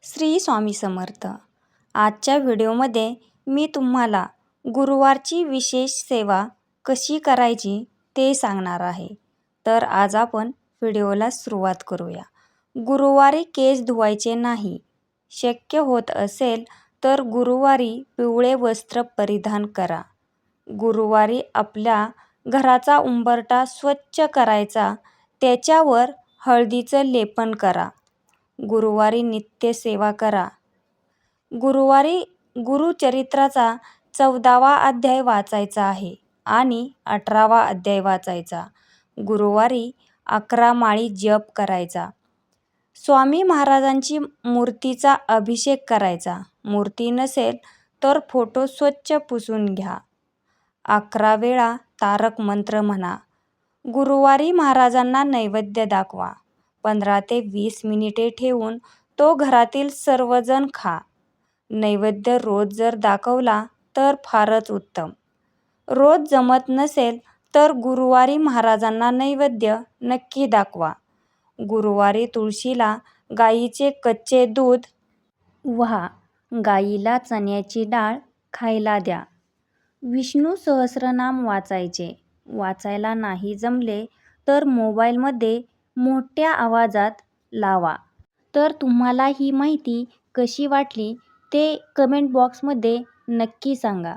श्री स्वामी समर्थ. आजच्या व्हिडिओमध्ये मी तुम्हाला गुरुवारची विशेष सेवा कशी करायची ते सांगणार आहे. तर आज आपण व्हिडिओला सुरुवात करूया. गुरुवारी केस धुवायचे नाही. शक्य होत असेल तर गुरुवारी पिवळे वस्त्र परिधान करा. गुरुवारी आपल्या घराचा उंबरठा स्वच्छ करायचा, त्याच्यावर हळदीचं लेपन करा. गुरुवारी नित्य सेवा करा. गुरुवारी गुरुचरित्राचा 14वा अध्याय वाचायचा आहे आणि 18वा अध्याय वाचायचा. गुरुवारी 11 माळी जप करायचा. स्वामी महाराजांची मूर्तीचा अभिषेक करायचा. मूर्ती नसेल तर फोटो स्वच्छ पुसून घ्या. 11 वेळा तारक मंत्र म्हणा. गुरुवारी महाराजांना नैवेद्य दाखवा. 15 ते 20 मिनिटे ठेवून तो घरातील सर्वजण खा. नैवेद्य रोज जर दाखवला तर फारच उत्तम. रोज जमत नसेल तर गुरुवारी महाराजांना नैवेद्य नक्की दाखवा. गुरुवारी तुळशीला गाईचे कच्चे दूध व्हा. गाईला चण्याची डाळ खायला द्या. विष्णू सहस्रनाम वाचायचे. वाचायला नाही जमले तर मोबाईलमध्ये मोठ्या आवाजात लावा. तर तुम्हाला ही माहिती कशी वाटली ते कमेंट बॉक्समध्ये नक्की सांगा.